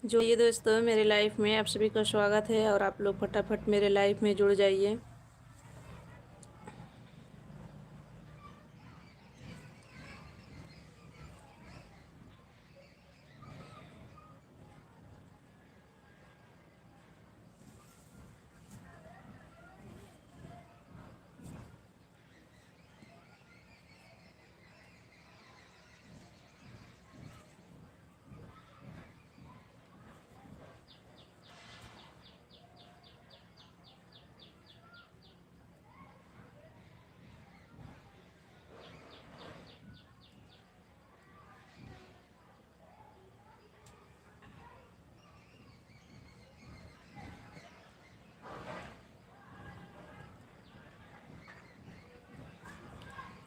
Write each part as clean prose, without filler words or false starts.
जो ये दोस्तों मेरे लाइफ में आप सभी का स्वागत है और आप लोग फटाफट मेरे लाइफ में जुड़ जाइए।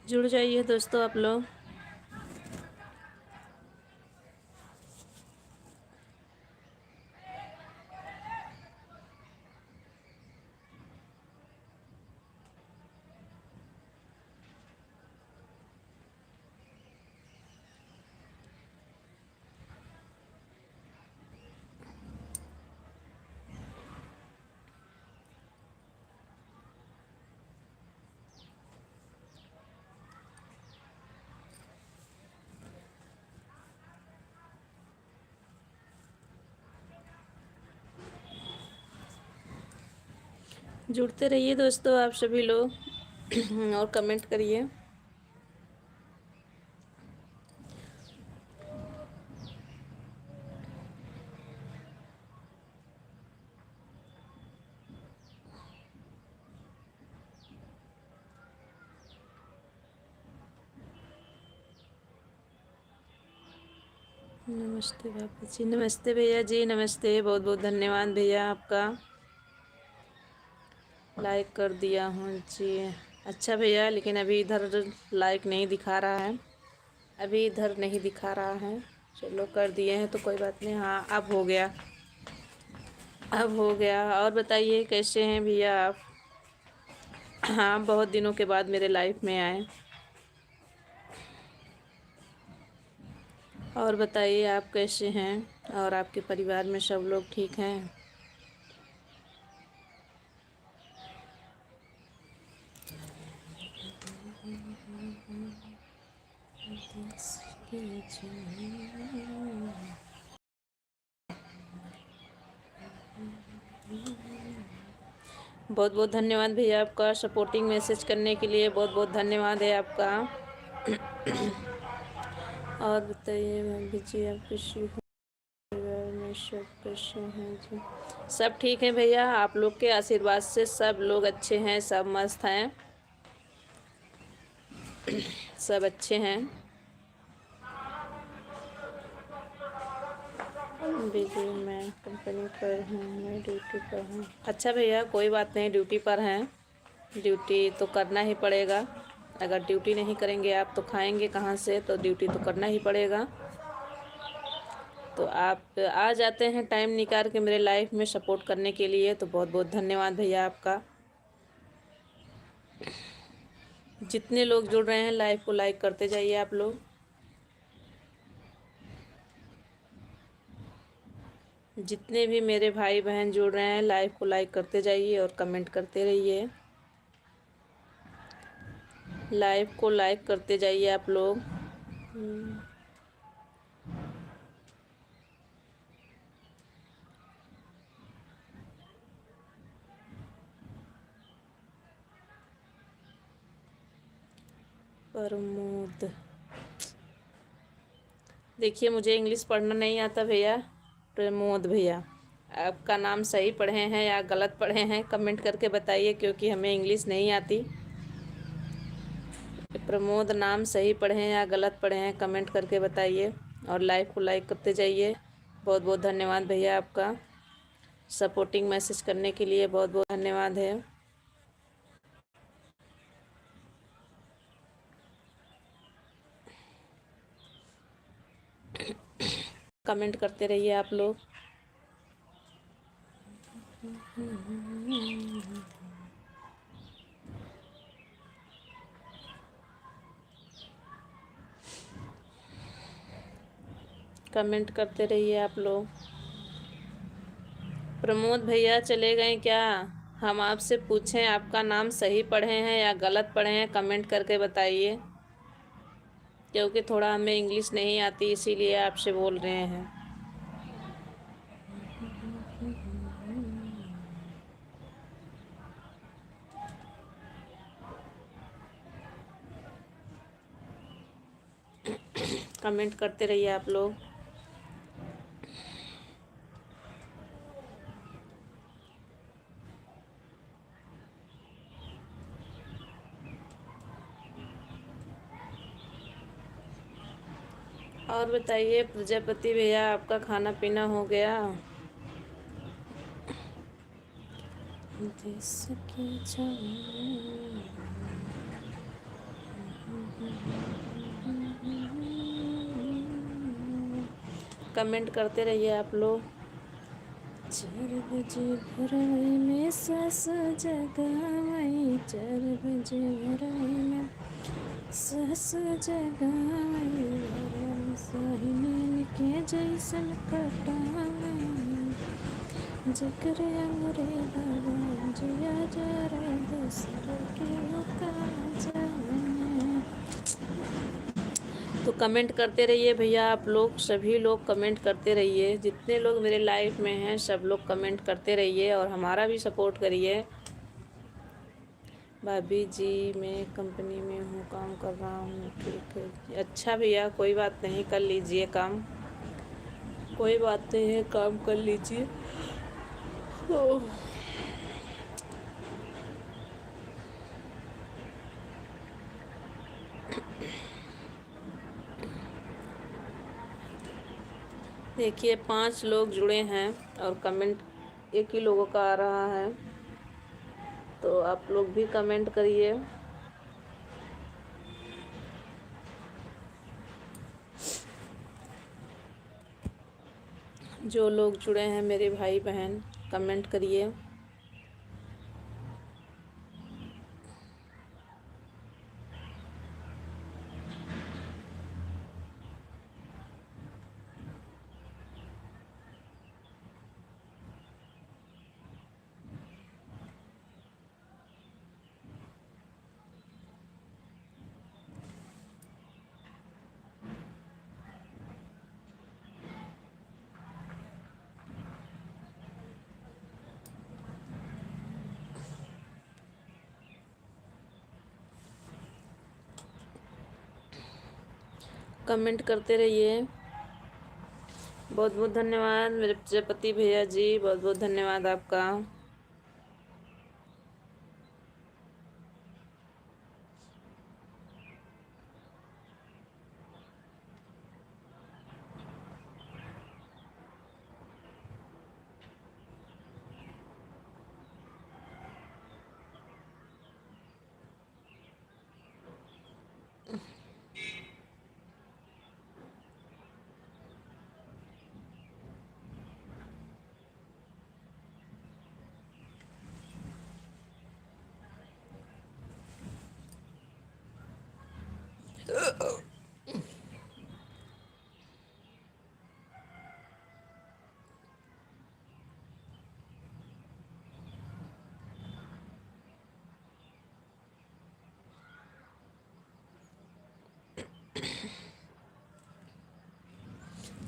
जुड़ जाइए दोस्तों आप लोग। जुड़ते रहिए दोस्तों आप सभी लोग और कमेंट करिए। नमस्ते बापू जी, नमस्ते भैया जी, नमस्ते। बहुत बहुत धन्यवाद भैया आपका। लाइक कर दिया हूँ जी। अच्छा भैया, लेकिन अभी इधर लाइक नहीं दिखा रहा है, अभी इधर नहीं दिखा रहा है। चलो कर दिए हैं तो कोई बात नहीं। हाँ अब हो गया, अब हो गया। और बताइए कैसे हैं भैया आप? हाँ बहुत दिनों के बाद मेरे लाइफ में आए। और बताइए आप कैसे हैं और आपके परिवार में सब लोग ठीक हैं? बहुत बहुत धन्यवाद भैया आपका सपोर्टिंग मैसेज करने के लिए, बहुत बहुत धन्यवाद है आपका। और बताइए भाभी जी, आप किसी परिवार में सब कैसे हैं जी? सब ठीक है भैया, आप लोग के आशीर्वाद से सब लोग अच्छे हैं, सब मस्त हैं, सब अच्छे हैं। बिजी मैं कंपनी पर हूँ, मैं ड्यूटी पर हूँ। अच्छा भैया कोई बात नहीं, ड्यूटी पर हैं, ड्यूटी तो करना ही पड़ेगा। अगर ड्यूटी नहीं करेंगे आप तो खाएंगे कहाँ से? तो ड्यूटी तो करना ही पड़ेगा। तो आप आ जाते हैं टाइम निकाल के मेरे लाइफ में सपोर्ट करने के लिए, तो बहुत बहुत धन्यवाद भैया आपका। जितने लोग जुड़ रहे हैं लाइव को लाइक करते जाइए आप लोग। जितने भी मेरे भाई बहन जुड़ रहे हैं लाइव को लाइक करते जाइए और कमेंट करते रहिए। लाइव को लाइक करते जाइए आप लोग। प्रमोद, देखिए मुझे इंग्लिश पढ़ना नहीं आता भैया। प्रमोद भैया, आपका नाम सही पढ़े हैं या गलत पढ़े हैं कमेंट करके बताइए, क्योंकि हमें इंग्लिश नहीं आती। प्रमोद नाम सही पढ़े हैं या गलत पढ़े हैं कमेंट करके बताइए और लाइव को लाइक करते जाइए। बहुत बहुत धन्यवाद भैया आपका सपोर्टिंग मैसेज करने के लिए, बहुत बहुत धन्यवाद है। कमेंट करते रहिए आप लोग। कमेंट करते रहिए आप लोग। प्रमोद भैया चले गए क्या? हम आपसे पूछें आपका नाम सही पढ़े हैं या गलत पढ़े हैं, कमेंट करके बताइए, क्योंकि थोड़ा हमें इंग्लिश नहीं आती इसीलिए आपसे बोल रहे हैं। कमेंट करते रहिए आप लोग। और बताइए प्रजापति भैया, आपका खाना पीना हो गया? देश की कमेंट करते रहिए आप लोग। 4 बजे भोरई में सास जगावई, 4 बजे भोरई में सास जगावई, सहिनीन के जैसन कटावई, जकरे अंगरे लगा जिया जरा दूसर के का जाने। तो कमेंट करते रहिए भैया आप लोग, सभी लोग कमेंट करते रहिए, जितने लोग मेरे लाइफ में हैं सब लोग कमेंट करते रहिए और हमारा भी सपोर्ट करिए। भाभी जी मैं कंपनी में हूँ, काम कर रहा हूँ। ठीक है, अच्छा भैया, कोई बात नहीं, कर लीजिए काम, कोई बात नहीं है, काम कर लीजिए। देखिए 5 लोग जुड़े हैं और कमेंट एक ही लोगों का आ रहा है, तो आप लोग भी कमेंट करिए। जो लोग जुड़े हैं मेरे भाई बहन, कमेंट करिए। कमेंट करते रहिए। बहुत बहुत धन्यवाद मेरे प्रजापति भैया जी, बहुत बहुत धन्यवाद आपका।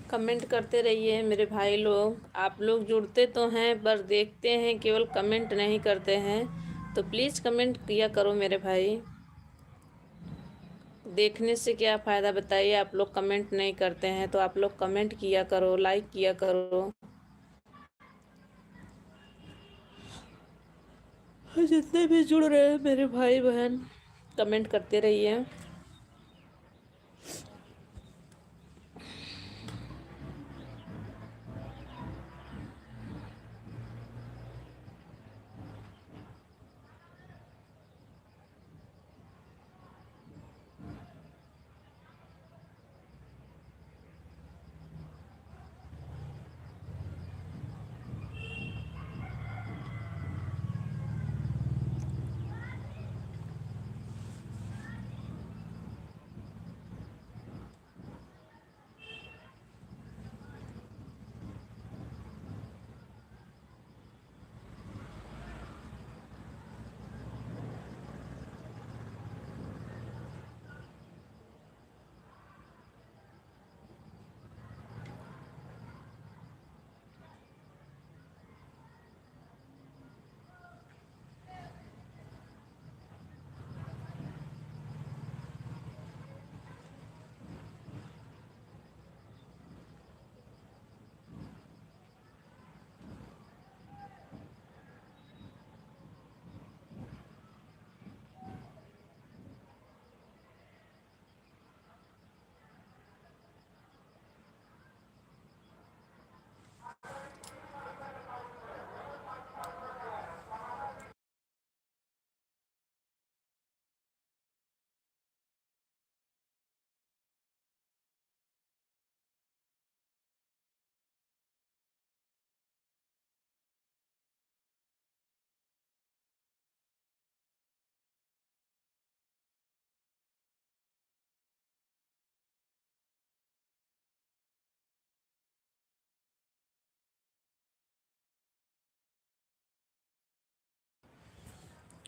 कमेंट करते रहिए मेरे भाई लोग, आप लोग जुड़ते तो हैं पर देखते हैं, केवल कमेंट नहीं करते हैं, तो प्लीज़ कमेंट किया करो मेरे भाई। देखने से क्या फ़ायदा बताइए, आप लोग कमेंट नहीं करते हैं, तो आप लोग कमेंट किया करो, लाइक किया करो। जितने भी जुड़ रहे हैं मेरे भाई बहन, कमेंट करते रहिए।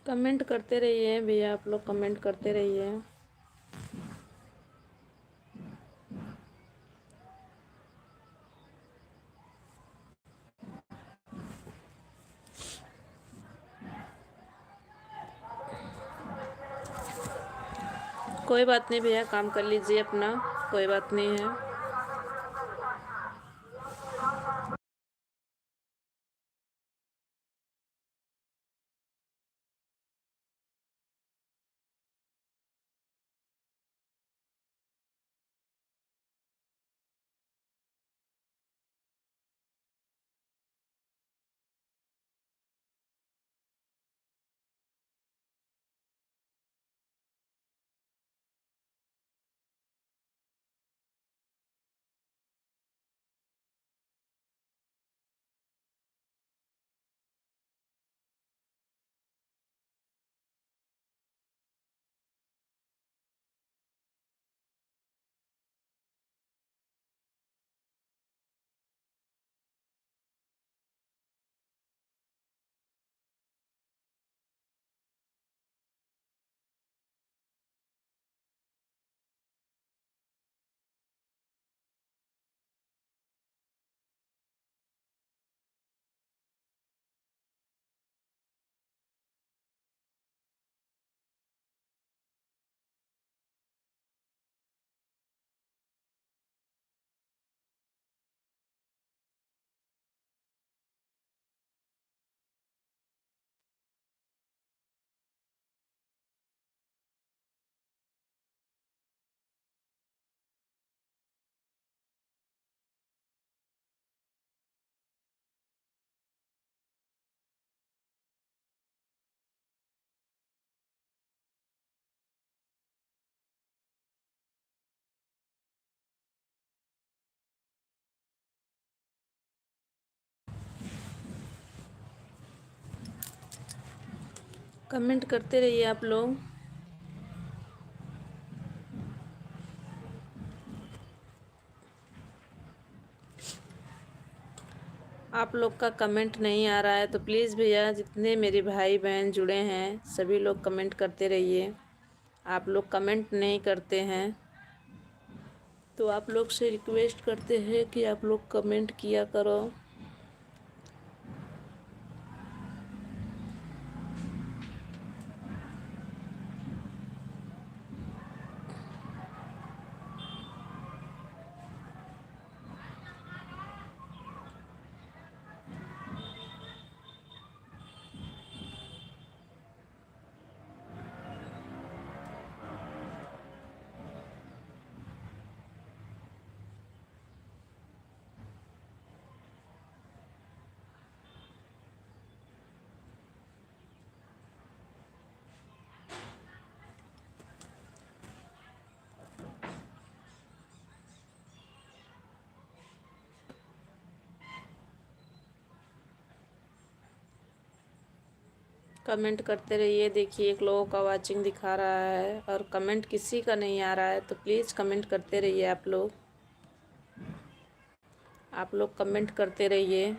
कमेंट करते रहिए भैया, आप लोग कमेंट करते रहिए। कोई बात नहीं भैया, काम कर लीजिए अपना, कोई बात नहीं है। कमेंट करते रहिए आप लोग। आप लोग का कमेंट नहीं आ रहा है तो प्लीज़ भैया, जितने मेरे भाई बहन जुड़े हैं सभी लोग कमेंट करते रहिए। आप लोग कमेंट नहीं करते हैं तो आप लोग से रिक्वेस्ट करते हैं कि आप लोग कमेंट किया करो। कमेंट करते रहिए। देखिए, एक लोगों का वाचिंग दिखा रहा है और कमेंट किसी का नहीं आ रहा है, तो प्लीज़ कमेंट करते रहिए आप लोग। आप लोग कमेंट करते रहिए।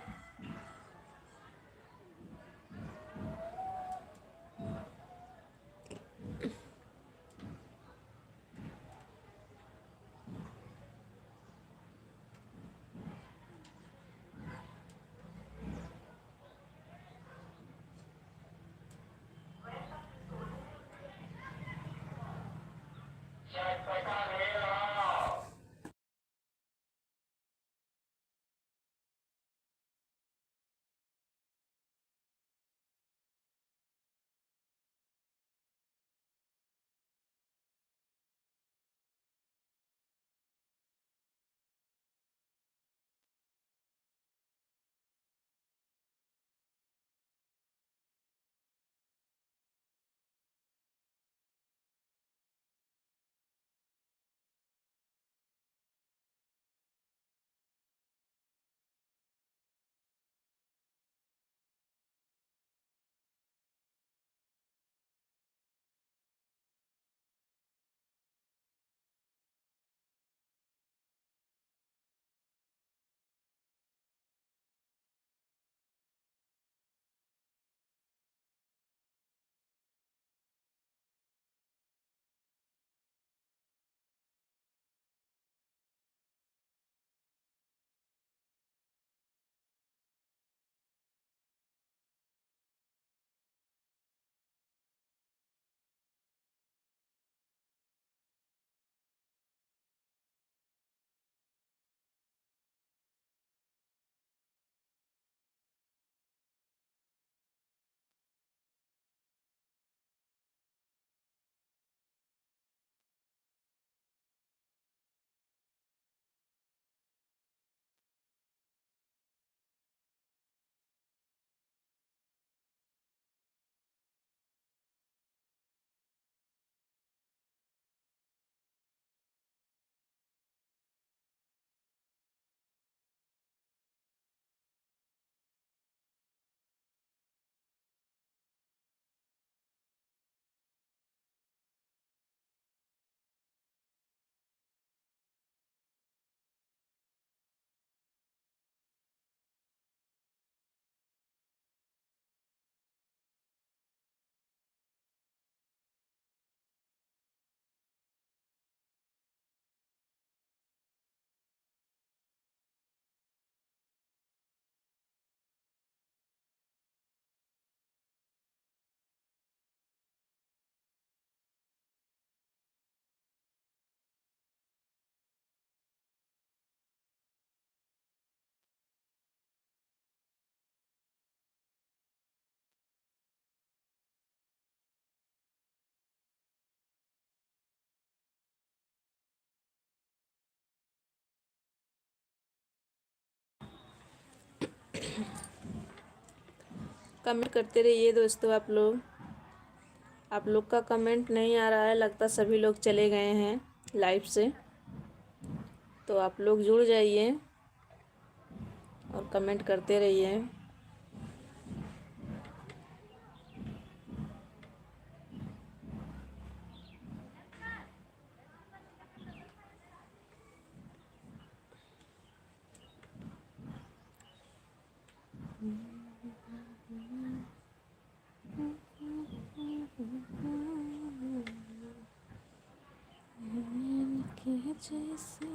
कमेंट करते रहिए दोस्तों। आप लोग का कमेंट नहीं आ रहा है, लगता सभी लोग चले गए हैं लाइव से। तो आप लोग जुड़ जाइए और कमेंट करते रहिए। जैसे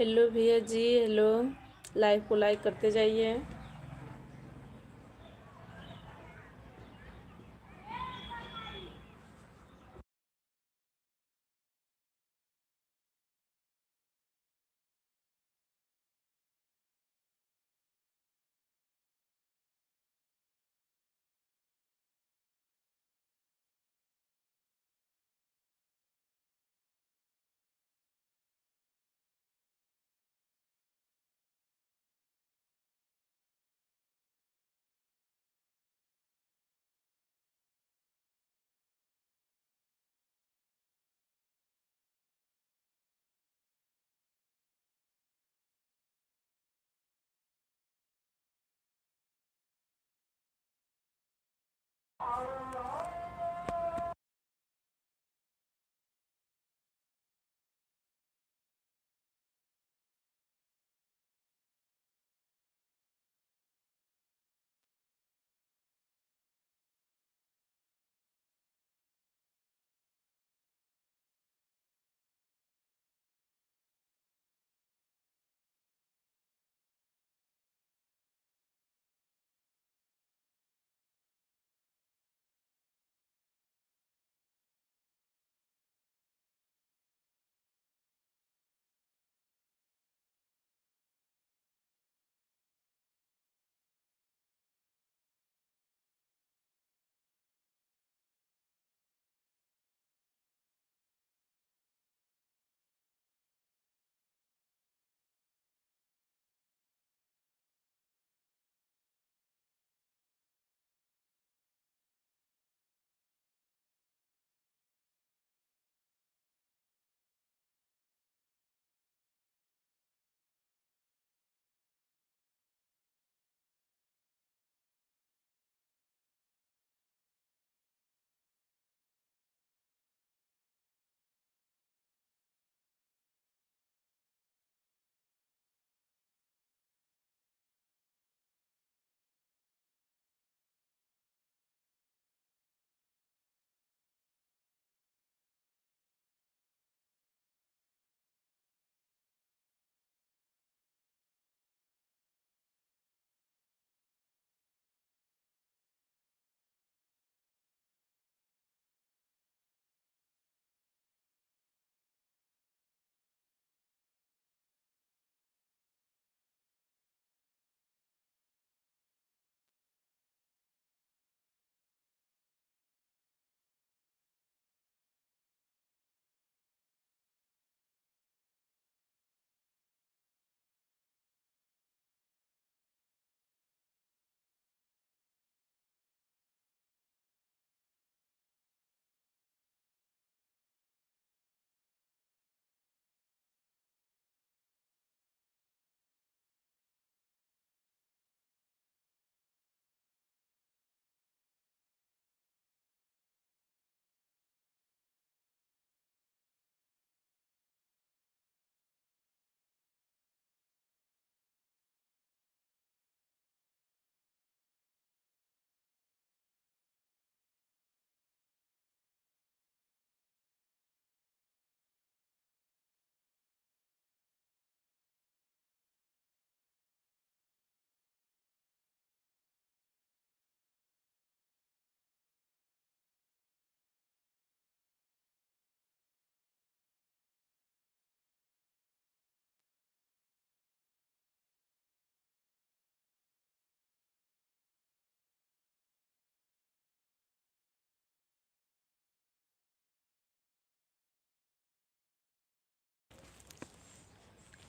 हेलो भैया जी, हेलो। लाइव को लाइक करते जाइए।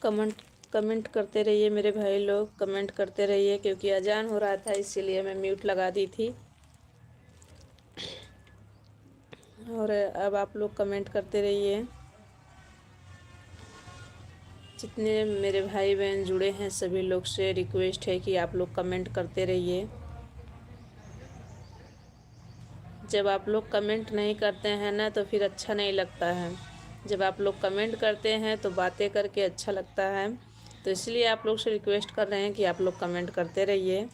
कमेंट कमेंट करते रहिए मेरे भाई लोग, कमेंट करते रहिए, क्योंकि अजान हो रहा था इसीलिए मैं म्यूट लगा दी थी। और अब आप लोग कमेंट करते रहिए। जितने मेरे भाई बहन जुड़े हैं सभी लोग से रिक्वेस्ट है कि आप लोग कमेंट करते रहिए। जब आप लोग कमेंट नहीं करते हैं ना तो फिर अच्छा नहीं लगता है। जब आप लोग कमेंट करते हैं तो बातें करके अच्छा लगता है। तो इसलिए आप लोग से रिक्वेस्ट कर रहे हैं कि आप लोग कमेंट करते रहिए।